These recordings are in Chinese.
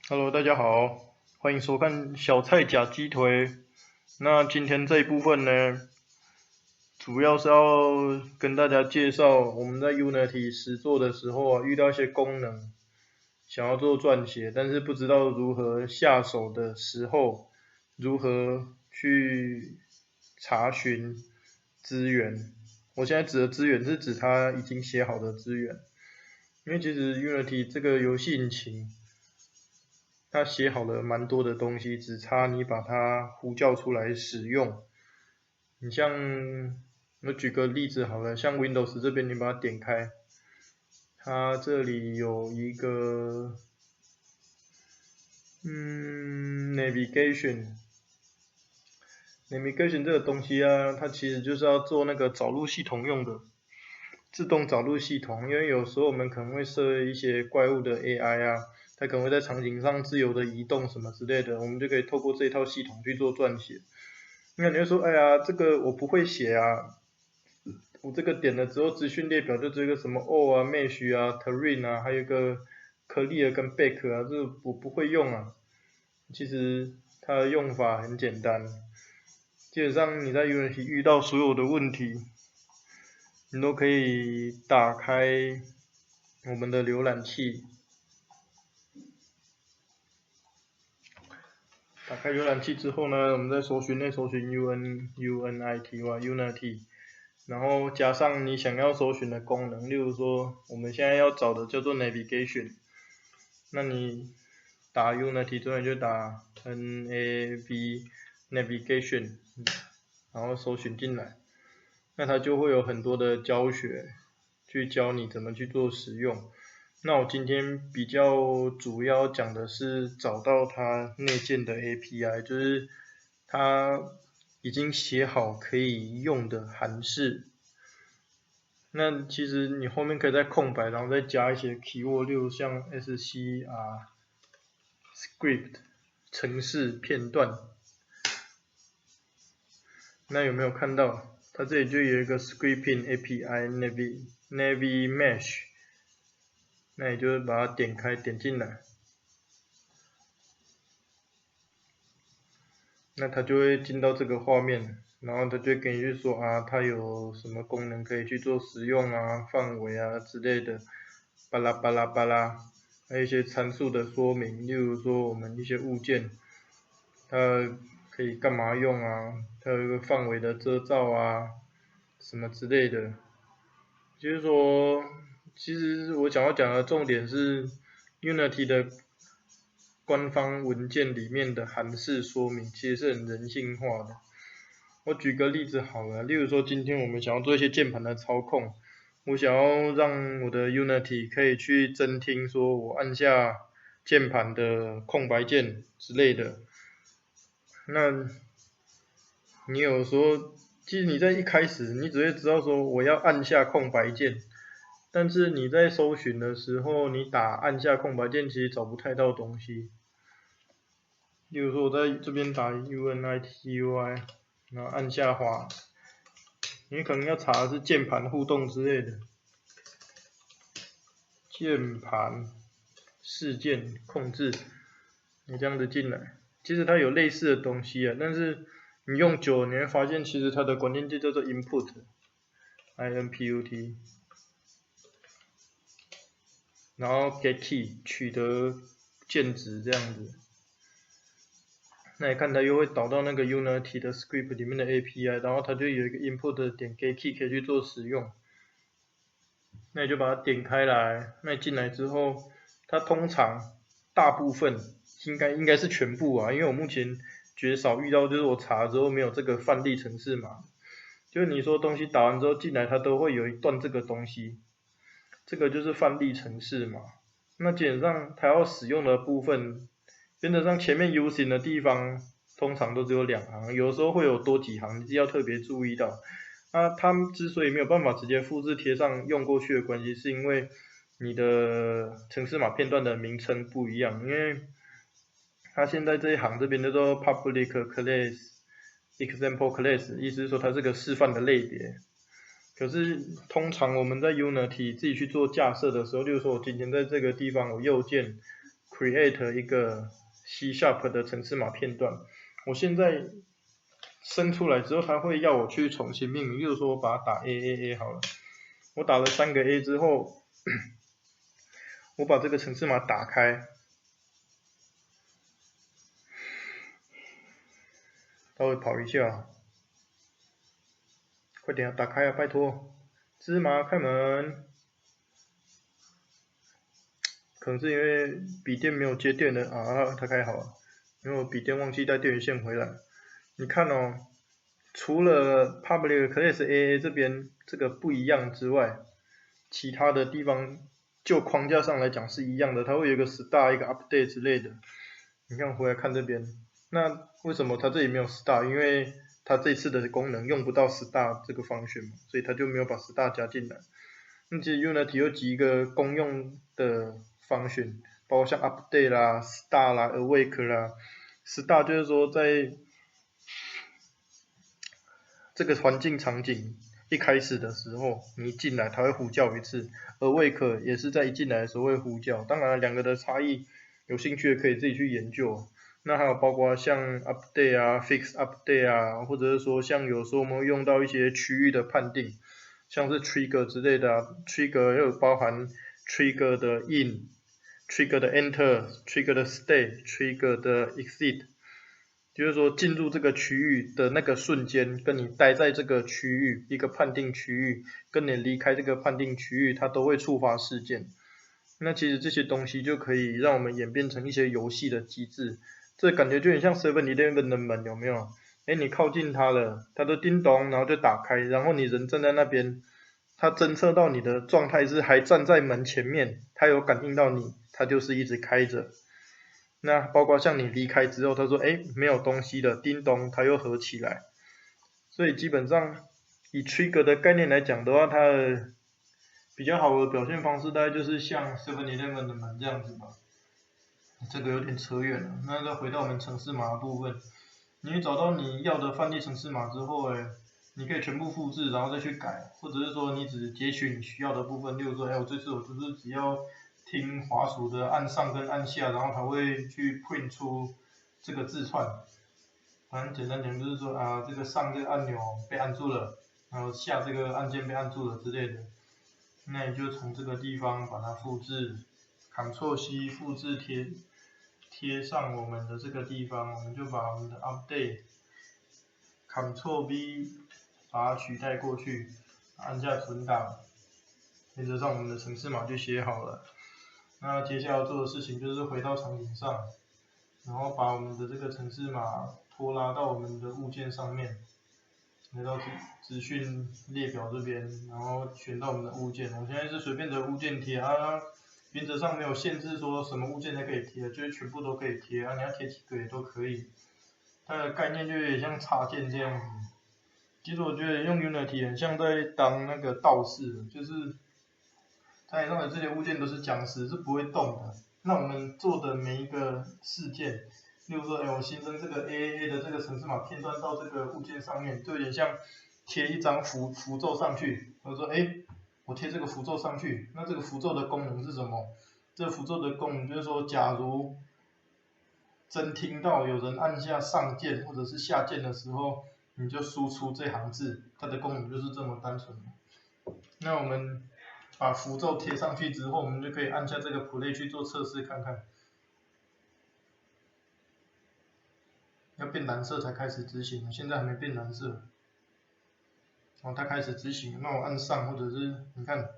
Hello，大家好，欢迎收看小菜假鸡腿。那今天这一部分呢，主要是要跟大家介绍我们在 Unity 实作的时候遇到一些功能，想要做撰写，但是不知道如何下手的时候，如何去查询资源。我现在指的资源是指它已经写好的资源，因为其实 Unity 这个游戏引擎，它写好了蛮多的东西，只差你把它呼叫出来使用。你像，我举个例子好了，像 Windows 这边你把它点开，它这里有一个navigation 这个东西啊，它其实就是要做那个找路系统用的，自动找路系统。因为有时候我们可能会设一些怪物的 AI 啊，它可能会在场景上自由的移动什么之类的，我们就可以透过这一套系统去做撰写。那你会说，哎呀，这个我不会写啊，我这个点了之后，资讯列表就这个什么 O 啊、Mesh 啊、Terrain 啊，还有一个 Clear 跟 Back 啊，这个我不会用啊。其实它的用法很简单，基本上你在 Unity 遇到所有的问题，你都可以打开我们的浏览器，打开浏览器之后呢，我们在搜寻内搜寻 Unity，然后加上你想要搜寻的功能，例如说我们现在要找的叫做 navigation， 那你打 Unity 之后你就打 navigation， 然后搜寻进来，那它就会有很多的教学去教你怎么去做使用。那我今天比较主要讲的是找到它内建的 API， 就是它已经写好可以用的函式。那其实你后面可以再空白，然后再加一些 keyword， 例如像 SCR script 程式片段。那有没有看到？它这里就有一个 scripting API Navi Mesh， 那你就把它点开，点进来，那它就会进到这个画面，然后它就会跟你去说啊，它有什么功能可以去做使用啊、范围啊之类的，巴拉巴拉巴拉，还有一些参数的说明，例如说我们一些物件，它可以干嘛用啊，它有一个范围的遮罩啊，什么之类的。就是说，其实我想要讲的重点是 Unity 的官方文件里面的函式说明，其实是很人性化的。我举个例子好了，例如说今天我们想要做一些键盘的操控，我想要让我的 Unity 可以去侦听说我按下键盘的空白键之类的。那你有时候，其实你在一开始你只会知道说我要按下空白键，但是你在搜寻的时候，你打按下空白键其实找不太到东西。例如说我在这边打 UNITY， 然后按下滑，你可能要查的是键盘互动之类的，键盘事件控制，你这样子进来，其实它有类似的东西啊，但是你用久了你会发现，其实它的关键字叫做 input， 然后 get key 取得键值这样子。那你看它又会导到那个 Unity 的 script 里面的 API， 然后它就有一个 input 点 get key 可以去做使用。那你就把它点开来，那你进来之后，它通常大部分应该是全部啊，因为我目前绝少遇到就是我查了之后没有这个范例程式码，就是你说东西打完之后进来，它都会有一段这个东西，这个就是范例程式码。那基本上它要使用的部分，原则上前面 using 的地方通常都只有2行，有时候会有多几行，你要特别注意到。那他们之所以没有办法直接复制贴上用过去的关系，是因为你的程式码片段的名称不一样，因为它现在这一行这边叫做 public class example class， 意思是说它是个示范的类别。可是通常我们在 Unity 自己去做架设的时候，例如说我今天在这个地方我右键 create 一个 C# 的程式码片段。我现在生出来之后，它会要我去重新命名，例如说我把它打 A 好了，我打了3个 A 之后，我把这个程式码打开，稍微跑一下，快点打开啊，拜托，芝麻开门。可能是因为笔电没有接电了啊，它开好了，因为我笔电忘记带电源线回来。你看哦，除了 public class AA 这边这个不一样之外，其他的地方就框架上来讲是一样的，它会有一个 star 一个 update 之类的。你看回来看这边，那为什么它这里没有 star？ 因为它这次的功能用不到 star 这个function嘛，所以它就没有把 star 加进来。那其实 Unity 有几个公用的function，包括像 update 啦、star 啦、awake 啦。star 就是说在这个环境场景一开始的时候，你一进来它会呼叫一次，awake 也是在一进来的时候会呼叫。当然两个的差异，有兴趣的可以自己去研究。那还有包括像 update 啊、fix update 啊，或者是说像有时候我们会用到一些区域的判定，像是 trigger 之类的trigger 又包含 trigger 的 in、trigger 的 enter、trigger 的 stay、trigger 的 exit。就是说进入这个区域的那个瞬间，跟你待在这个区域一个判定区域，跟你离开这个判定区域，它都会触发事件。那其实这些东西就可以让我们演变成一些游戏的机制，这感觉就很像 7-Eleven 的门，有没有？你靠近它了，它就叮咚，然后就打开，然后你人站在那边，它侦测到你的状态是还站在门前面，它有感应到你，它就是一直开着。那包括像你离开之后，他说没有东西了，叮咚，它又合起来。所以基本上以 trigger 的概念来讲的话，它的比较好的表现方式大概就是像 7-Eleven 的门这样子吧。这个有点扯远了，那再回到我们程式码的部分，你找到你要的范例程式码之后，你可以全部复制，然后再去改，或者是说你只截取你需要的部分，例如说，我这次我就是只要听滑鼠的按上跟按下，然后它会去 print 出这个字串。反正简单讲就是说这个上这个按钮被按住了，然后下这个按键被按住了之类的。那你就从这个地方把它复制 ，Ctrl+C 复制贴上我们的这个地方，我们就把我们的 update Ctrl+V 把它取代过去，按下存档，原则上我们的程式码就写好了。那接下来要做的事情就是回到场景上，然后把我们的这个程式码拖拉到我们的物件上面，来到资讯列表这边，然后选到我们的物件。我现在是随便的物件贴原则上没有限制说什么物件才可以贴，就是全部都可以贴你要贴几个也都可以。它的概念就有点像插件这样子。其实我觉得用 Unity 很像在当那个道士，就是台上的这些物件都是僵尸，是不会动的。那我们做的每一个事件，例如说，我新增这个 AAA 的这个程式码片段到这个物件上面，就有点像贴一张符咒上去。我说，我贴这个符咒上去，那这个符咒的功能是什么？这个符咒的功能就是说，假如真听到有人按下上键或者是下键的时候，你就输出这行字，它的功能就是这么单纯。那我们把符咒贴上去之后，我们就可以按下这个 play 去做测试看看。要变蓝色才开始执行，现在还没变蓝色。它开始执行，那我按上或者是你看，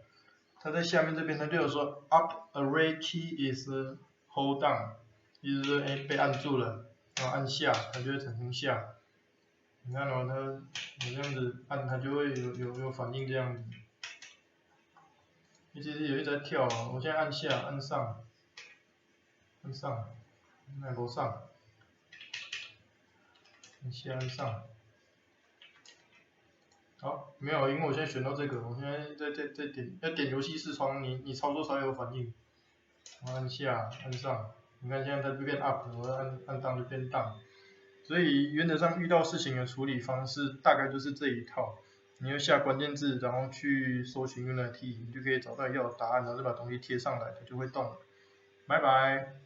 它在下面这边它就有说 up array key is hold down， 意思是被按住了，然后按下它就会产生下。你看你这样子按它就会有反应这样子。其实有一直在跳我现在按下按上，按上，按不上，按下按上。好，没有，因为我现在选到这个，我现在在点，要点游戏视窗，你操作才有反应。我按下按上，你看现在它就变 up， 我按 down 就变 down。所以原则上遇到事情的处理方式大概就是这一套。你要下关键字，然后去搜寻 Unity，你就可以找到要的答案，然后再把东西贴上来，它就会动了。拜拜。